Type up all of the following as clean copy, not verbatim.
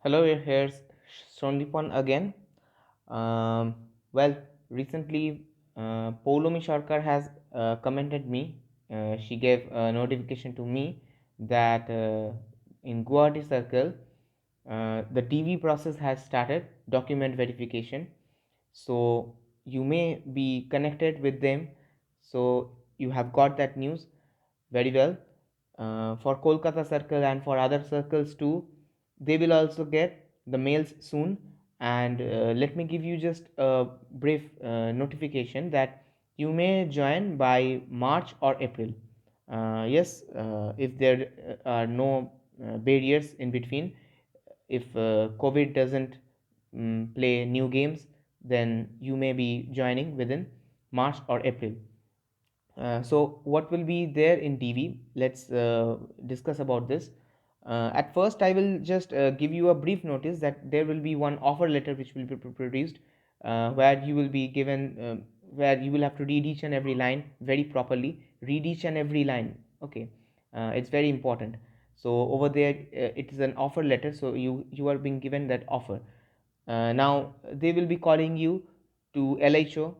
Hello, here's Sondipan again. Um, well, recently, Poulomi Sharkar has commented me. She gave a notification to me that in Guwahati Circle, the DV process has started, document verification. So you may be connected with them. So you have got that news very well. For Kolkata Circle and for other circles too, they will also get the mails soon. And let me give you just a brief notification that you may join by March or April. Yes, if there are no barriers in between, if COVID doesn't play new games, then you may be joining within March or April. So what will be there in DV? Let's discuss about this. At first, I will just give you a brief notice that there will be one offer letter which will be produced, where you will be given, where you will have to read each and every line very properly. Read each and every line. Okay, it's very important. So over there, it is an offer letter. So you are being given that offer. Now they will be calling you to LHO,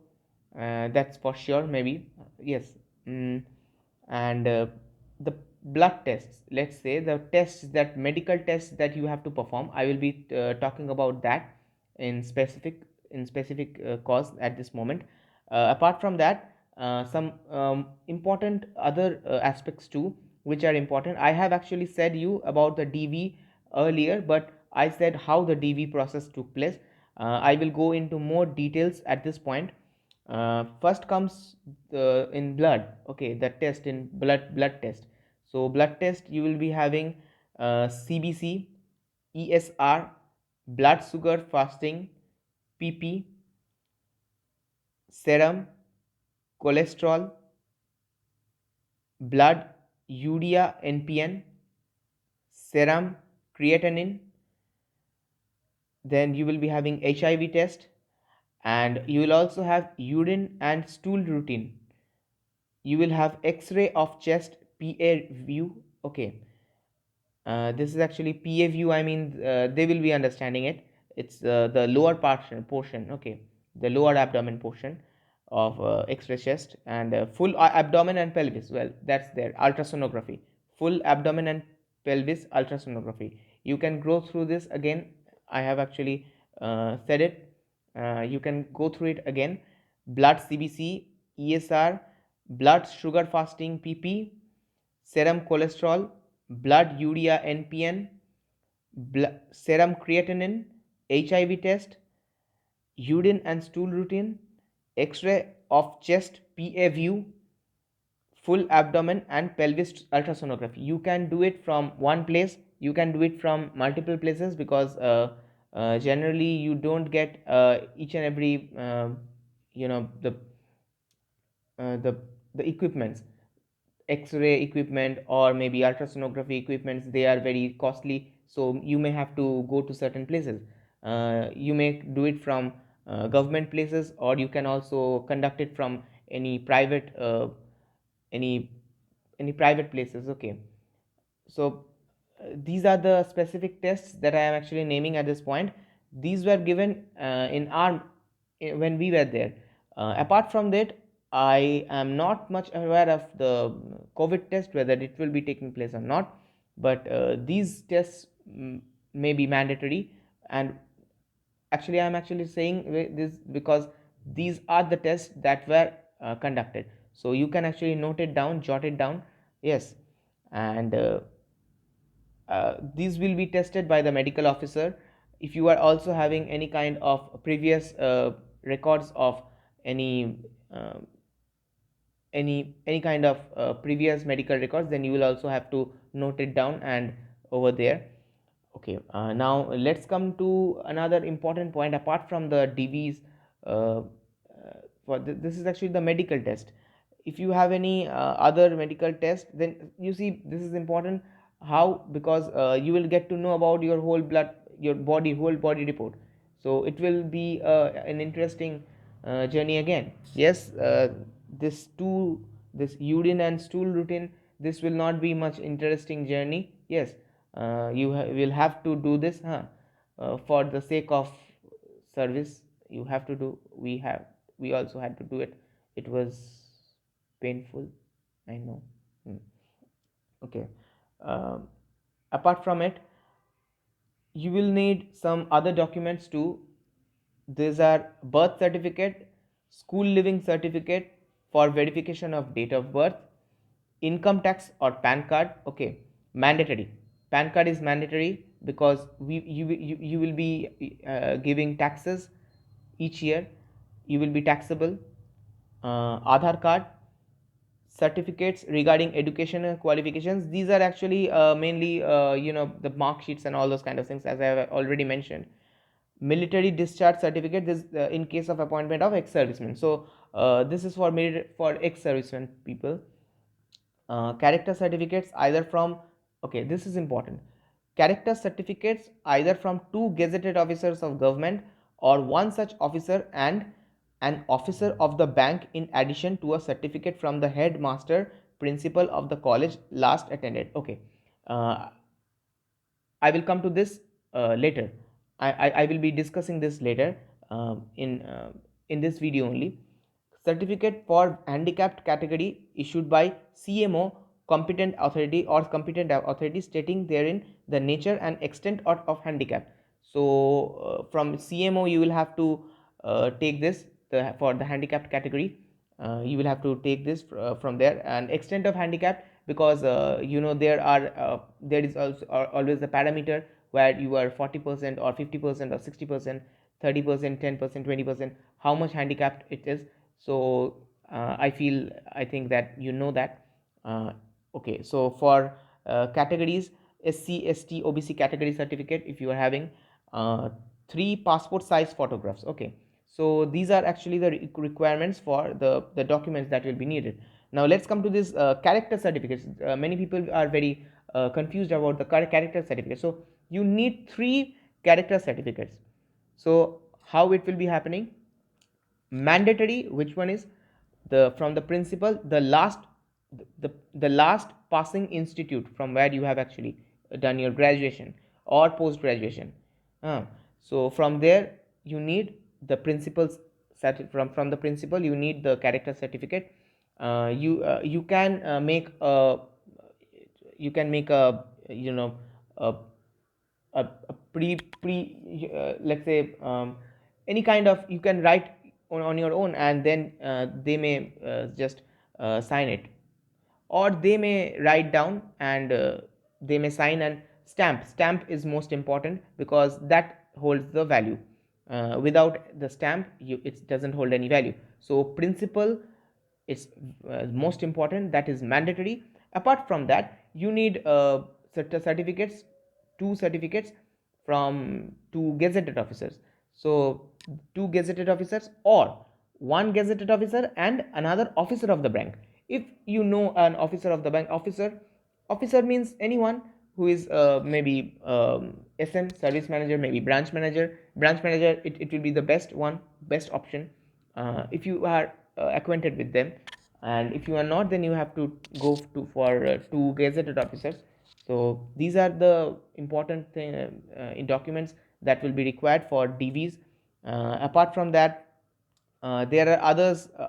that's for sure, maybe. Yes. mm, and the blood tests, let's say the tests, that medical tests that you have to perform, I will be talking about that in specific cause at this moment. Apart from that, some important other aspects too, which are important. I have actually said you about the DV earlier, but I said how the DV process took place. I will go into more details at this point. First comes in blood. Okay, the test in blood test. So blood test, you will be having CBC, ESR, blood sugar fasting, PP, serum, cholesterol, blood urea NPN, serum creatinine. Then you will be having HIV test, and you will also have urine and stool routine. You will have X-ray of chest, PA view. Okay, this is actually PA view. I mean, they will be understanding it. It's the lower portion. Okay, the lower abdomen portion of X-ray chest, and full abdomen and pelvis. Well, that's there. Ultrasonography, full abdomen and pelvis ultrasonography. You can go through this again. I have actually said it. You can go through it again. Blood CBC, ESR, blood sugar fasting PP, serum cholesterol, blood urea NPN, serum creatinine, HIV test, urine and stool routine, X-ray of chest PA view, full abdomen and pelvis ultrasonography. You can do it from one place, you can do it from multiple places, because generally you don't get each and every you know the uh, the the equipments, X-ray equipment or maybe ultrasonography equipments. They are very costly, so you may have to go to certain places. You may do it from government places, or you can also conduct it from any private any any private places. Okay, so these are the specific tests that I am actually naming at this point. These were given in our when we were there. Apart from that, I am not much aware of the COVID test, whether it will be taking place or not. But these tests may be mandatory, and actually I am actually saying this because these are the tests that were conducted. So you can actually note it down, jot it down. Yes, and these will be tested by the medical officer. If you are also having any kind of previous records of any uh, any kind of previous medical records, then you will also have to note it down and over there. Okay, now let's come to another important point apart from the DVs. uh, this is actually the medical test. If you have any other medical test, then you see this is important. How? Because you will get to know about your whole blood, your body, whole body report. So it will be an interesting journey again. Yes, this urine and stool routine, this will not be much interesting journey. Yes, you will have to do this, huh? for the sake of service you have to do. We also had to do it. It was painful, I know. Okay. um, Apart from it, you will need some other documents too. These are birth certificate, school living certificate for verification of date of birth, income tax or PAN card. Okay, mandatory. PAN card is mandatory because you will be giving taxes each year. You will be taxable. Aadhaar card, certificates regarding educational qualifications. These are actually mainly the mark sheets and all those kind of things, as I have already mentioned. Military discharge certificate, this in case of appointment of ex-servicemen. So this is for ex-servicemen people. Character certificates either from, okay, this is important, character certificates either from two gazetted officers of government or one such officer and an officer of the bank, in addition to a certificate from the headmaster principal of the college last attended. Okay, uh, I will come to this later. I will be discussing this later in this video only. Certificate for handicapped category issued by CMO, competent authority or competent authority, stating therein the nature and extent of handicap. So from CMO you will have to take this for the handicapped category. You will have to take this from there, and extent of handicap, because there is also always a parameter where you are 40% or 50% or 60%, 30%, 10%, 20%, how much handicapped it is. So I think that that. Okay, so for categories, SC, ST, OBC category certificate, if you are having uh, 3 passport size photographs. Okay, so these are actually the requirements for the documents that will be needed. Now let's come to this character certificates. Many people are very confused about the character certificate. So you need 3 character certificates. So how it will be happening? Mandatory, which one is the from the principal, the last passing institute from where you have actually done your graduation or post graduation. So from there you need the principal's from the principal you need the character certificate. You can make a a a let's say any kind of, you can write on your own, and then they may just sign it, or they may write down and they may sign and stamp is most important because that holds the value. Without the stamp it doesn't hold any value. So principal is most important, that is mandatory. Apart from that you need certificates, 2 certificates from 2 gazetted officers. So 2 gazetted officers or 1 gazetted officer and another officer of the bank. If you know an officer of the bank, officer means anyone who is maybe SM, service manager, maybe branch manager, it will be the best option if you are acquainted with them. And if you are not, then you have to go to for 2 gazetted officers. So these are the important in documents that will be required for DVs. Apart from that, there are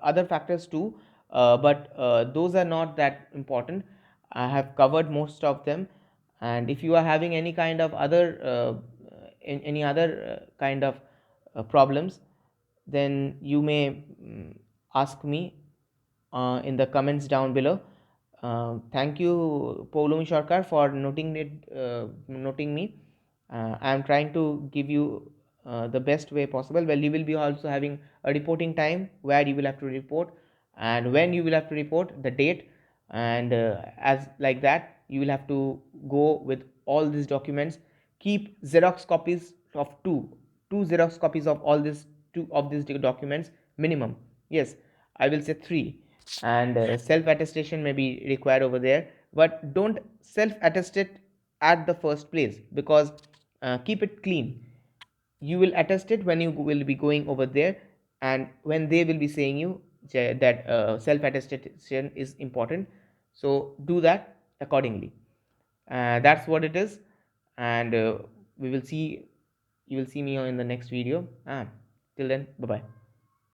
other factors too, but those are not that important. I have covered most of them. And if you are having any kind of other any other kind of problems, then you may ask me in the comments down below. Thank you, Poulomi Sarkar, for noting me. I am trying to give you the best way possible. Well, you will be also having a reporting time where you will have to report, and when you will have to report, the date, and as like that, you will have to go with all these documents. Keep Xerox copies of two Xerox copies of all these documents minimum. Yes, I will say 3. And self attestation may be required over there, but don't self attest it at the first place, because keep it clean. You will attest it when you will be going over there, and when they will be saying you that self attestation is important. So do that accordingly. That's what it is. And we will see you will see me in the next video. And till then, bye bye.